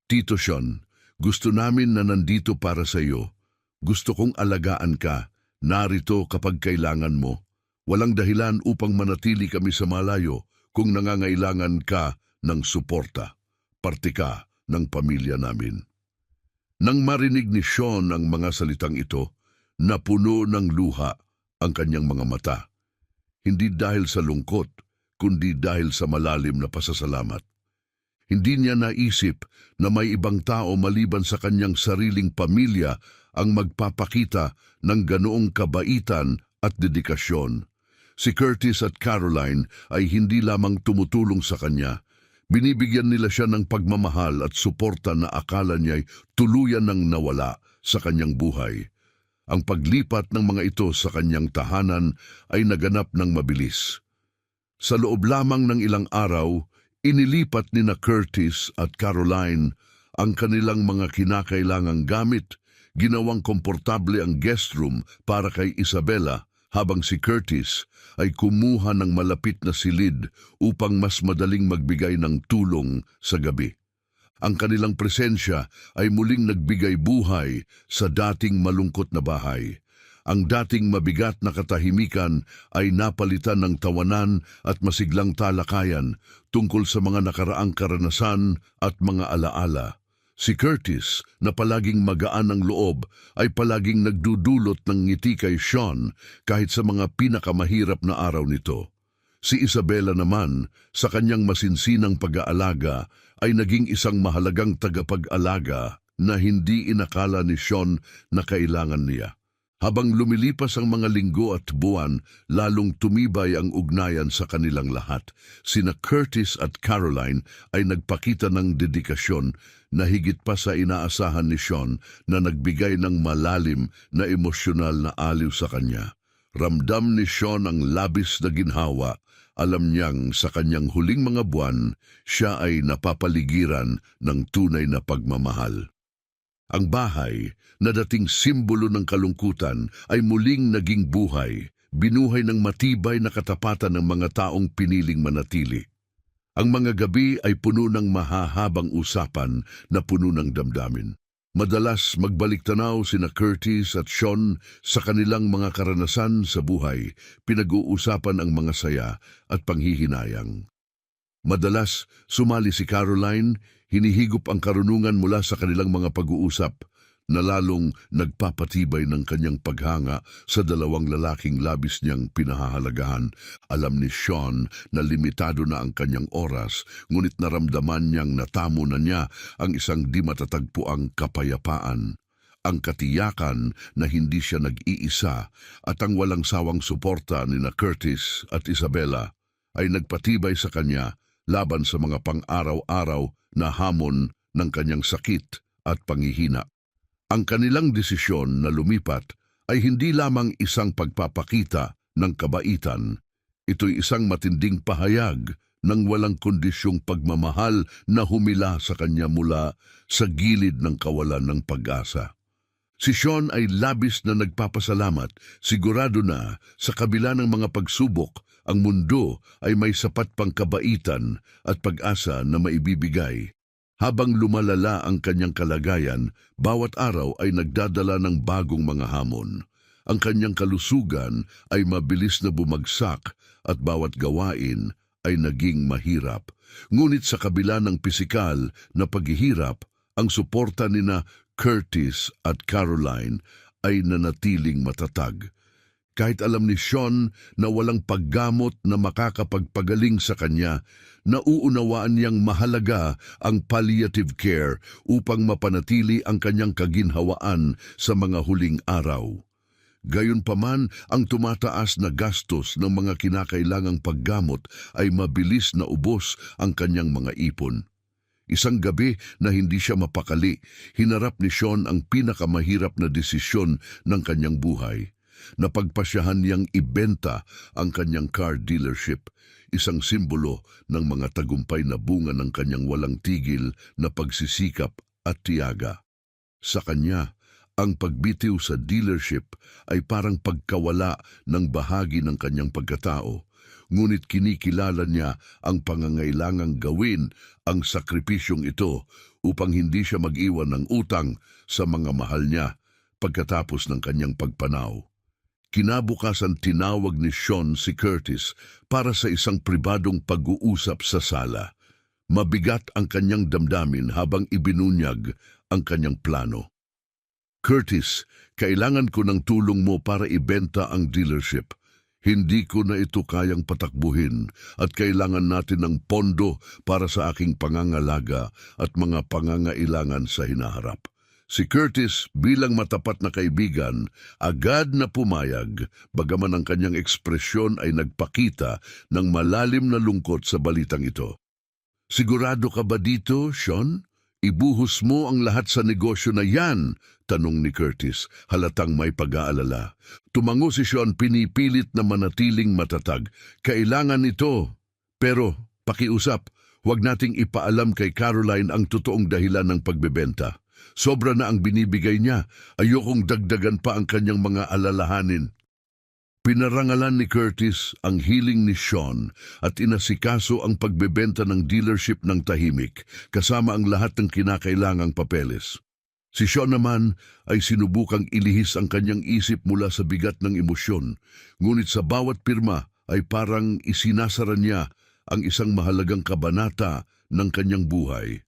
"Tito Sean, gusto namin na nandito para sa iyo. Gusto kong alagaan ka, narito kapag kailangan mo. Walang dahilan upang manatili kami sa malayo kung nangangailangan ka ng suporta. Parte ka ng pamilya namin." Nang marinig ni Sean ang mga salitang ito, napuno ng luha ang kanyang mga mata. Hindi dahil sa lungkot, kundi dahil sa malalim na pasasalamat. Hindi niya naisip na may ibang tao maliban sa kanyang sariling pamilya ang magpapakita ng ganoong kabaitan at dedikasyon. Si Curtis at Caroline ay hindi lamang tumutulong sa kanya. Binibigyan nila siya ng pagmamahal at suporta na akala niya'y tuluyan ng nawala sa kanyang buhay. Ang paglipat ng mga ito sa kanyang tahanan ay naganap ng mabilis. Sa loob lamang ng ilang araw, inilipat ni Curtis at Caroline ang kanilang mga kinakailangang gamit. Ginawang komportable ang guest room para kay Isabela, habang si Curtis ay kumuha ng malapit na silid upang mas madaling magbigay ng tulong sa gabi. Ang kanilang presensya ay muling nagbigay buhay sa dating malungkot na bahay. Ang dating mabigat na katahimikan ay napalitan ng tawanan at masiglang talakayan tungkol sa mga nakaraang karanasan at mga alaala. Si Curtis, na palaging magaan ang loob, ay palaging nagdudulot ng ngiti kay Sean kahit sa mga pinakamahirap na araw nito. Si Isabela naman, sa kanyang masinsinang pag-aalaga, ay naging isang mahalagang tagapag-alaga na hindi inakala ni Sean na kailangan niya. Habang lumilipas ang mga linggo at buwan, lalong tumibay ang ugnayan sa kanilang lahat. Sina Curtis at Caroline ay nagpakita ng dedikasyon na higit pa sa inaasahan ni Sean na nagbigay ng malalim na emosyonal na aliw sa kanya. Ramdam ni Sean ang labis na ginhawa. Alam niyang sa kanyang huling mga buwan, siya ay napapaligiran ng tunay na pagmamahal. Ang bahay, na dating simbolo ng kalungkutan, ay muling naging buhay, binuhay ng matibay na katapatan ng mga taong piniling manatili. Ang mga gabi ay puno ng mahahabang usapan na puno ng damdamin. Madalas magbalik-tanaw sina Curtis at Sean sa kanilang mga karanasan sa buhay, pinag-uusapan ang mga saya at panghihinayang. Madalas sumali si Caroline, hinihigop ang karunungan mula sa kanilang mga pag-uusap na lalong nagpapatibay ng kanyang paghanga sa dalawang lalaking labis niyang pinahahalagahan. Alam ni Sean na limitado na ang kanyang oras, ngunit naramdaman niyang natamo na niya ang isang di matatagpuang kapayapaan. Ang katiyakan na hindi siya nag-iisa at ang walang sawang suporta ni na Curtis at Isabella ay nagpatibay sa kanya laban sa mga pang-araw-araw na hamon ng kanyang sakit at panghihina. Ang kanilang desisyon na lumipat ay hindi lamang isang pagpapakita ng kabaitan. Ito'y isang matinding pahayag ng walang kondisyong pagmamahal na humila sa kanya mula sa gilid ng kawalan ng pag-asa. Si Sean ay labis na nagpapasalamat, sigurado na sa kabila ng mga pagsubok, ang mundo ay may sapat pang kabaitan at pag-asa na maibibigay. Habang lumalala ang kanyang kalagayan, bawat araw ay nagdadala ng bagong mga hamon. Ang kanyang kalusugan ay mabilis na bumagsak at bawat gawain ay naging mahirap. Ngunit sa kabila ng pisikal na paghihirap, ang suporta nina Curtis at Caroline ay nanatiling matatag. Kahit alam ni Sean na walang paggamot na makakapagpagaling sa kanya, nauunawaan niyang mahalaga ang palliative care upang mapanatili ang kanyang kaginhawaan sa mga huling araw. Gayunpaman, ang tumataas na gastos ng mga kinakailangang paggamot ay mabilis na ubos ang kanyang mga ipon. Isang gabi na hindi siya mapakali, hinarap ni Sean ang pinakamahirap na desisyon ng kanyang buhay. Napagpasyahan niyang ibenta ang kanyang car dealership, isang simbolo ng mga tagumpay na bunga ng kanyang walang tigil na pagsisikap at tiyaga. Sa kanya, ang pagbitiw sa dealership ay parang pagkawala ng bahagi ng kanyang pagkatao, ngunit kinikilala niya ang pangangailangang gawin ang sakripisyong ito upang hindi siya mag-iwan ng utang sa mga mahal niya pagkatapos ng kanyang pagpanaw. Kinabukasan tinawag ni Sean si Curtis para sa isang pribadong pag-uusap sa sala. Mabigat ang kanyang damdamin habang ibinunyag ang kanyang plano. Curtis, kailangan ko ng tulong mo para ibenta ang dealership. Hindi ko na ito kayang patakbuhin at kailangan natin ng pondo para sa aking pangangalaga at mga pangangailangan sa hinaharap. Si Curtis, bilang matapat na kaibigan, agad na pumayag, bagaman ang kanyang ekspresyon ay nagpakita ng malalim na lungkot sa balitang ito. Sigurado ka ba dito, Sean? Ibuhos mo ang lahat sa negosyo na yan, tanong ni Curtis, halatang may pag-aalala. Tumango si Sean, pinipilit na manatiling matatag. Kailangan ito. Pero, pakiusap, huwag nating ipaalam kay Caroline ang totoong dahilan ng pagbebenta. Sobra na ang binibigay niya. Ayokong dagdagan pa ang kanyang mga alalahanin. Pinarangalan ni Curtis ang hiling ni Sean at inasikaso ang pagbebenta ng dealership ng tahimik, kasama ang lahat ng kinakailangang papeles. Si Sean naman ay sinubukang ilihis ang kanyang isip mula sa bigat ng emosyon, ngunit sa bawat pirma ay parang isinasara niya ang isang mahalagang kabanata ng kanyang buhay.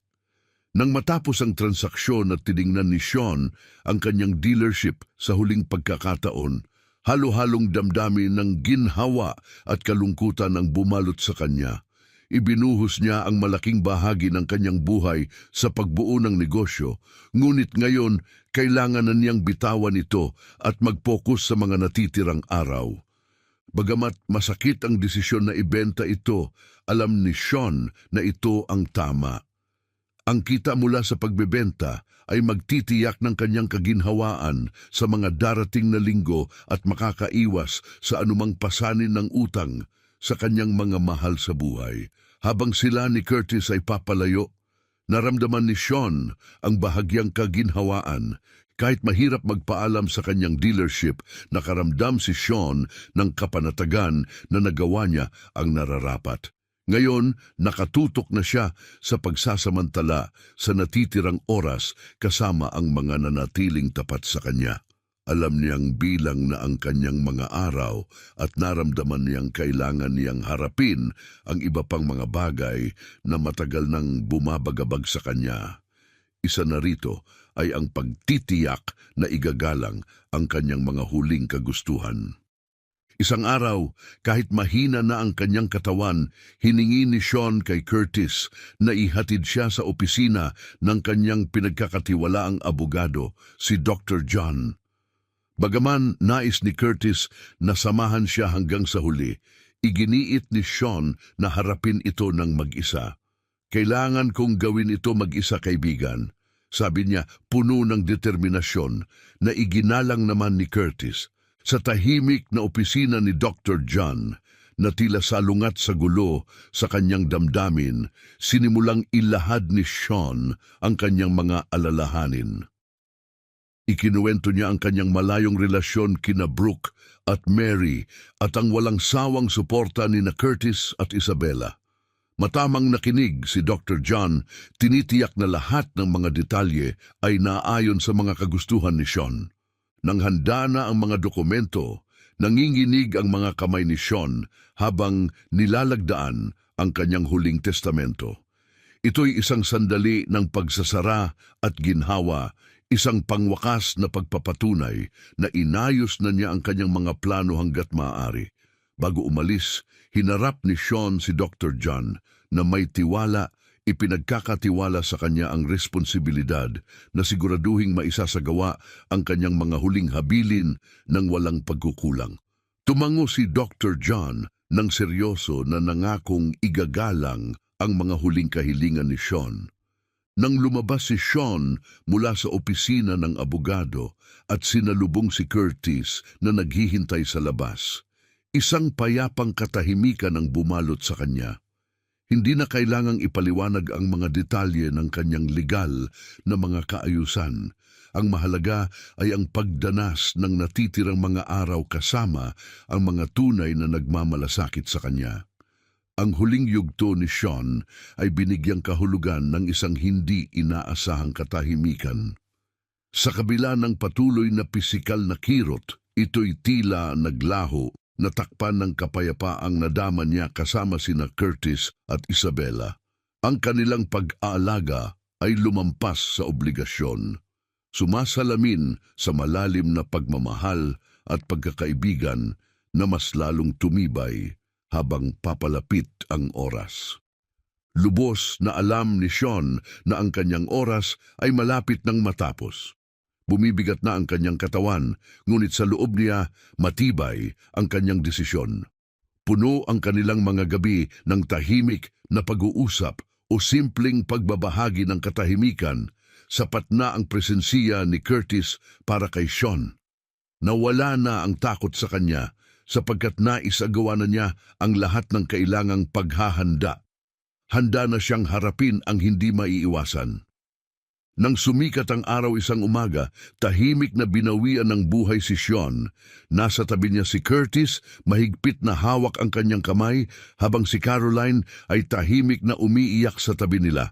Nang matapos ang transaksyon at tiningnan ni Sean ang kanyang dealership sa huling pagkakataon, halo-halong damdamin ng ginhawa at kalungkutan ang bumalot sa kanya. Ibinuhos niya ang malaking bahagi ng kanyang buhay sa pagbuo ng negosyo, ngunit ngayon kailangan na niyang bitawan ito at mag-focus sa mga natitirang araw. Bagamat masakit ang desisyon na ibenta ito, alam ni Sean na ito ang tama. Ang kita mula sa pagbebenta ay magtitiyak ng kanyang kaginhawaan sa mga darating na linggo at makakaiwas sa anumang pasanin ng utang sa kanyang mga mahal sa buhay. Habang sila ni Curtis ay papalayo, naramdaman ni Sean ang bahagyang kaginhawaan. Kahit mahirap magpaalam sa kanyang dealership, nakaramdam si Sean ng kapanatagan na nagawa niya ang nararapat. Ngayon, nakatutok na siya sa pagsasamantala sa natitirang oras kasama ang mga nanatiling tapat sa kanya. Alam niyang bilang na ang kanyang mga araw at naramdaman niyang kailangan niyang harapin ang iba pang mga bagay na matagal nang bumabagabag sa kanya. Isa na rito ay ang pagtitiyak na igagalang ang kanyang mga huling kagustuhan. Isang araw, kahit mahina na ang kanyang katawan, hiningi ni Sean kay Curtis na ihatid siya sa opisina ng kanyang pinagkakatiwalaang abogado, si Dr. John. Bagaman nais ni Curtis na samahan siya hanggang sa huli, iginiit ni Sean na harapin ito ng mag-isa. Kailangan kong gawin ito mag-isa, kaibigan. Sabi niya, puno ng determinasyon, na iginalang naman ni Curtis. Sa tahimik na opisina ni Dr. John, na tila salungat sa gulo sa kanyang damdamin, sinimulang ilahad ni Sean ang kanyang mga alalahanin. Ikinuwento niya ang kanyang malayong relasyon kina Brooke at Mary at ang walang sawang suporta ni na Curtis at Isabella. Matamang nakinig si Dr. John, tinitiyak na lahat ng mga detalye ay naayon sa mga kagustuhan ni Sean. Nang handa na ang mga dokumento, nanginginig ang mga kamay ni Sean habang nilalagdaan ang kanyang huling testamento. Ito'y isang sandali ng pagsasara at ginhawa, isang pangwakas na pagpapatunay na inayos na niya ang kanyang mga plano hanggat maaari. Bago umalis, hinarap ni Sean si Dr. John na may tiwala, ipinagkakatiwala sa kanya ang responsibilidad na siguraduhing maisasagawa ang kanyang mga huling habilin ng walang pagkukulang. Tumango si Dr. John ng seryoso na nangakong igagalang ang mga huling kahilingan ni Sean. Nang lumabas si Sean mula sa opisina ng abogado at sinalubong si Curtis na naghihintay sa labas, isang payapang katahimikan ang bumalot sa kanya. Hindi na kailangang ipaliwanag ang mga detalye ng kanyang legal na mga kaayusan. Ang mahalaga ay ang pagdanas ng natitirang mga araw kasama ang mga tunay na nagmamalasakit sa kanya. Ang huling yugto ni Sean ay binigyang kahulugan ng isang hindi inaasahang katahimikan. Sa kabila ng patuloy na pisikal na kirot, ito'y tila naglaho, natakpan ng kapayapaang nadama niya kasama sina Curtis at Isabella. Ang kanilang pag-aalaga ay lumampas sa obligasyon. Sumasalamin sa malalim na pagmamahal at pagkakaibigan na mas lalong tumibay habang papalapit ang oras. Lubos na alam ni Sean na ang kanyang oras ay malapit nang matapos. Bumibigat na ang kanyang katawan, ngunit sa loob niya matibay ang kanyang desisyon. Puno ang kanilang mga gabi ng tahimik na pag-uusap o simpleng pagbabahagi ng katahimikan, sapat na ang presensiya ni Curtis para kay Sean. Nawala na ang takot sa kanya sapagkat naisagawa na niya ang lahat ng kailangang paghahanda. Handa na siyang harapin ang hindi maiiwasan. Nang sumikat ang araw isang umaga, tahimik na binawian ng buhay si Sean. Nasa tabi niya si Curtis, mahigpit na hawak ang kanyang kamay, habang si Caroline ay tahimik na umiiyak sa tabi nila.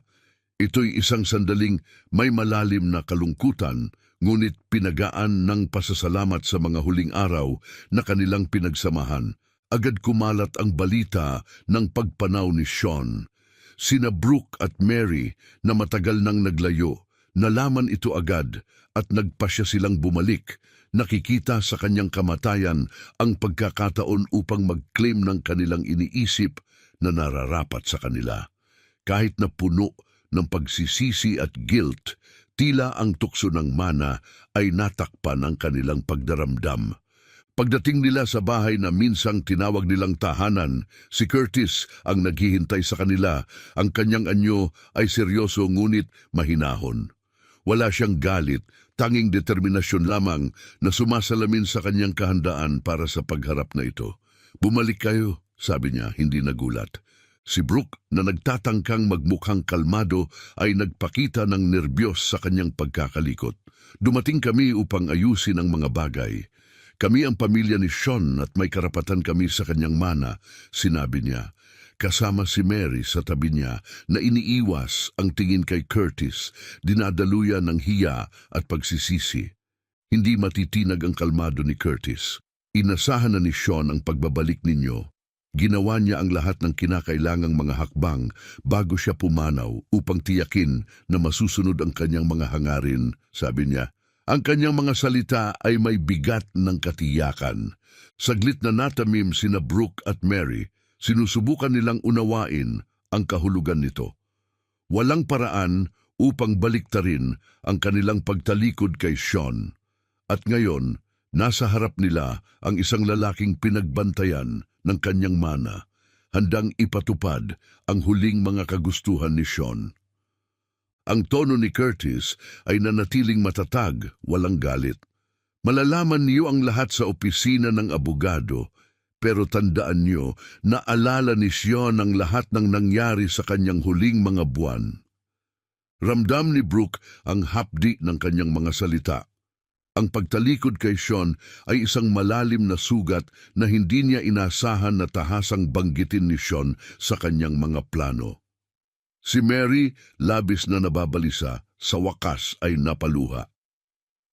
Ito'y isang sandaling may malalim na kalungkutan, ngunit pinagaan ng pasasalamat sa mga huling araw na kanilang pinagsamahan. Agad kumalat ang balita ng pagpanaw ni Sean. Sina Brooke at Mary na matagal nang naglayo, nalaman ito agad at nagpasya silang bumalik. Nakikita sa kanyang kamatayan ang pagkakataon upang mag-claim ng kanilang iniisip na nararapat sa kanila. Kahit na puno ng pagsisisi at guilt, tila ang tukso ng mana ay natakpan ang kanilang pagdaramdam. Pagdating nila sa bahay na minsang tinawag nilang tahanan, si Curtis ang naghihintay sa kanila. Ang kanyang anyo ay seryoso ngunit mahinahon. Wala siyang galit, tanging determinasyon lamang na sumasalamin sa kanyang kahandaan para sa pagharap na ito. "Bumalik kayo," sabi niya, hindi nagulat. Si Brooke na nagtatangkang magmukhang kalmado ay nagpakita ng nerbiyos sa kanyang pagkakalikot. "Dumating kami upang ayusin ang mga bagay. Kami ang pamilya ni Sean at may karapatan kami sa kanyang mana," sinabi niya. Kasama si Mary sa tabi niya na iniiwas ang tingin kay Curtis, dinadaluyan ng hiya at pagsisisi. Hindi matitinag ang kalmado ni Curtis. Inasahan na ni Sean ang pagbabalik ninyo. Ginawa niya ang lahat ng kinakailangang mga hakbang bago siya pumanaw upang tiyakin na masusunod ang kanyang mga hangarin, sabi niya. Ang kanyang mga salita ay may bigat ng katiyakan. Saglit na natamim sina Brooke at Mary, sinusubukan nilang unawain ang kahulugan nito. Walang paraan upang baliktarin ang kanilang pagtalikod kay Sean. At ngayon, nasa harap nila ang isang lalaking pinagbantayan ng kanyang mana, handang ipatupad ang huling mga kagustuhan ni Sean. Ang tono ni Curtis ay nanatiling matatag, walang galit. Malalaman niyo ang lahat sa opisina ng abogado, pero tandaan niyo na alala ni Sean ang lahat ng nangyari sa kanyang huling mga buwan. Ramdam ni Brooke ang hapdi ng kanyang mga salita. Ang pagtalikod kay Sean ay isang malalim na sugat na hindi niya inasahan na tahasang banggitin ni Sean sa kanyang mga plano. Si Mary, labis na nababalisa, sa wakas ay napaluha.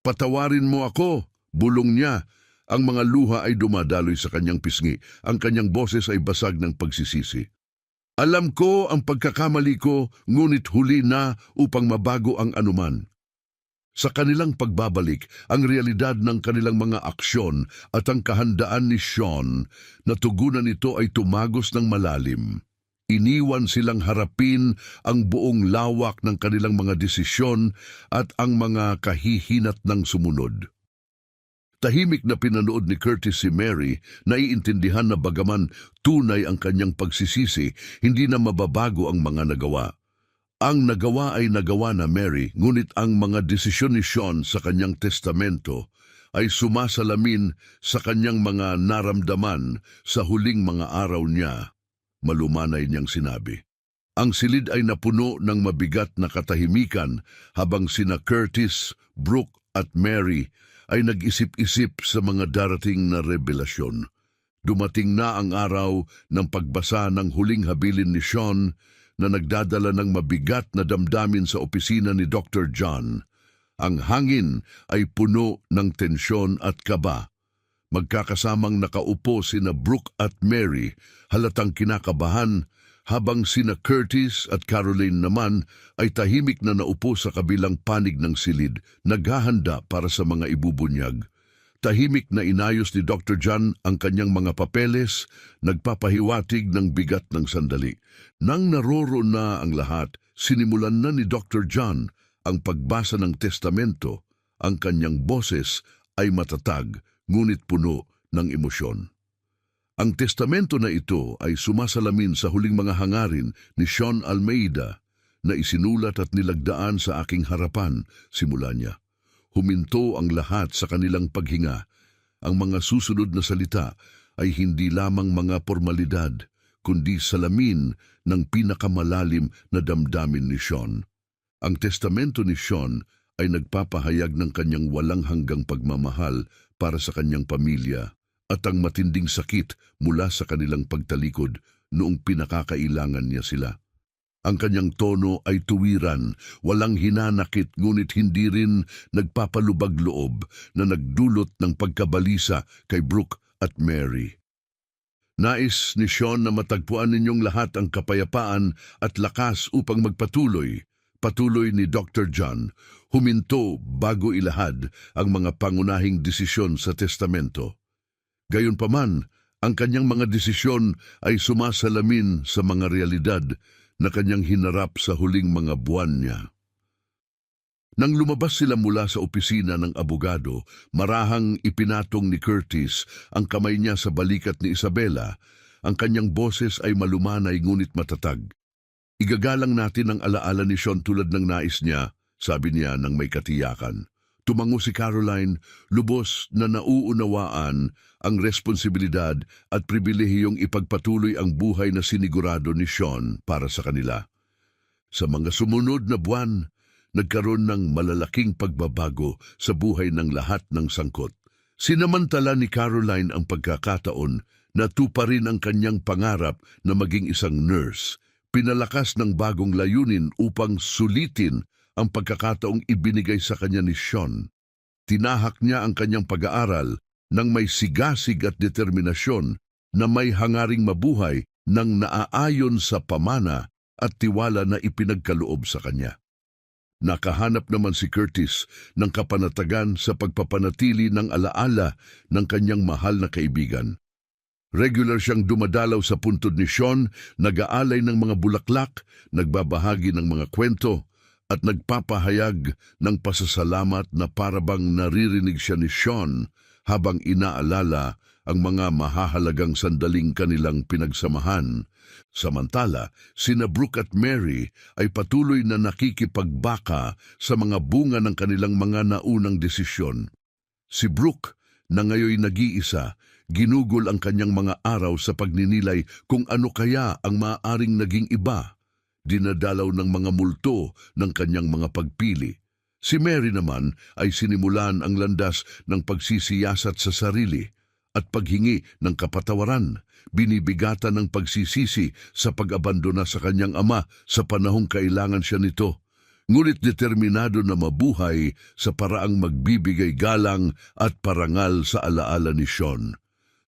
"Patawarin mo ako," bulong niya. Ang mga luha ay dumadaloy sa kanyang pisngi. Ang kanyang boses ay basag ng pagsisisi. "Alam ko ang pagkakamali ko, ngunit huli na upang mabago ang anuman." Sa kanilang pagbabalik, ang realidad ng kanilang mga aksyon at ang kahandaan ni Sean na tugunan nito ay tumagos ng malalim. Iniwan silang harapin ang buong lawak ng kanilang mga desisyon at ang mga kahihinat ng sumunod. Tahimik na pinanood ni Curtis si Mary, naiintindihan na bagaman tunay ang kanyang pagsisisi, hindi na mababago ang mga nagawa. Ang nagawa ay nagawa na Mary, ngunit ang mga desisyon ni Sean sa kanyang testamento ay sumasalamin sa kanyang mga naramdaman sa huling mga araw niya. Malumanay niyang sinabi. Ang silid ay napuno ng mabigat na katahimikan habang sina Curtis, Brooke at Mary ay nag-isip-isip sa mga darating na revelasyon. Dumating na ang araw ng pagbasa ng huling habilin ni Sean na nagdadala ng mabigat na damdamin sa opisina ni Dr. John. Ang hangin ay puno ng tensyon at kaba. Magkakasamang nakaupo sina Brooke at Mary, halatang kinakabahan, habang sina Curtis at Caroline naman ay tahimik na naupo sa kabilang panig ng silid, naghahanda para sa mga ibubunyag. Tahimik na inayos ni Dr. John ang kanyang mga papeles, nagpapahiwatig ng bigat ng sandali. Nang naroroon na ang lahat, sinimulan na ni Dr. John ang pagbasa ng testamento. Ang kanyang boses ay matatag, ngunit puno ng emosyon. Ang testamento na ito ay sumasalamin sa huling mga hangarin ni Sean Almeida na isinulat at nilagdaan sa aking harapan, simula niya. Huminto ang lahat sa kanilang paghinga. Ang mga susunod na salita ay hindi lamang mga formalidad, kundi salamin ng pinakamalalim na damdamin ni Sean. Ang testamento ni Sean ay nagpapahayag ng kanyang walang hanggang pagmamahal para sa kanyang pamilya at ang matinding sakit mula sa kanilang pagtalikod noong pinakakailangan niya sila. Ang kanyang tono ay tuwiran, walang hinanakit ngunit hindi rin nagpapalubag loob na nagdulot ng pagkabalisa kay Brooke at Mary. Nais ni Sean na matagpuan ninyong lahat ang kapayapaan at lakas upang magpatuloy. Patuloy ni Dr. John, huminto bago ilahad ang mga pangunahing desisyon sa testamento. Gayunpaman, Ang kanyang mga desisyon ay sumasalamin sa mga realidad na kanyang hinarap sa huling mga buwan niya. Nang lumabas sila mula sa opisina ng abogado, marahang ipinatong ni Curtis ang kamay niya sa balikat ni Isabela. Ang kanyang boses ay malumanay ngunit matatag. Igagalang natin ang alaala ni Sean tulad ng nais niya, sabi niya nang may katiyakan. Tumango si Caroline, lubos na nauunawaan ang responsibilidad at pribilehiyong ipagpatuloy ang buhay na sinigurado ni Sean para sa kanila. Sa mga sumunod na buwan, nagkaroon ng malalaking pagbabago sa buhay ng lahat ng sangkot. Sinamantala ni Caroline ang pagkakataon na tuparin ang kanyang pangarap na maging isang nurse. Pinalakas ng bagong layunin upang sulitin ang pagkakataong ibinigay sa kanya ni Sean. Tinahak niya ang kanyang pag-aaral nang may sigasig at determinasyon na may hangaring mabuhay nang naaayon sa pamana at tiwala na ipinagkaloob sa kanya. Nakahanap naman si Curtis ng kapanatagan sa pagpapanatili ng alaala ng kanyang mahal na kaibigan. Regular siyang dumadalaw sa puntod ni Sean, nag-aalay ng mga bulaklak, nagbabahagi ng mga kwento, at nagpapahayag ng pasasalamat na parabang naririnig siya ni Sean habang inaalala ang mga mahahalagang sandaling kanilang pinagsamahan. Samantala, sina Brooke at Mary ay patuloy na nakikipagbaka sa mga bunga ng kanilang mga naunang desisyon. Si Brooke, na ngayoy nag-iisa, ginugol ang kanyang mga araw sa pagninilay kung ano kaya ang maaaring naging iba. Dinadalaw ng mga multo ng kanyang mga pagpili. Si Mary naman ay sinimulan ang landas ng pagsisiyasat sa sarili at paghingi ng kapatawaran. Binibigatan ng pagsisisi sa pag-abandona sa kanyang ama sa panahong kailangan siya nito. Ngunit determinado na mabuhay sa paraang magbibigay galang at parangal sa alaala ni Sean.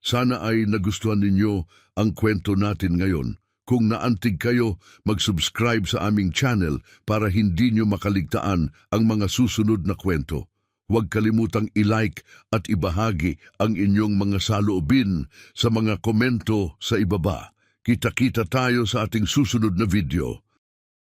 Sana ay nagustuhan ninyo ang kwento natin ngayon. Kung naantig kayo, mag-subscribe sa aming channel para hindi nyo makaligtaan ang mga susunod na kwento. Huwag kalimutang i-like at ibahagi ang inyong mga saloobin sa mga komento sa ibaba. Kita-kita tayo sa ating susunod na video.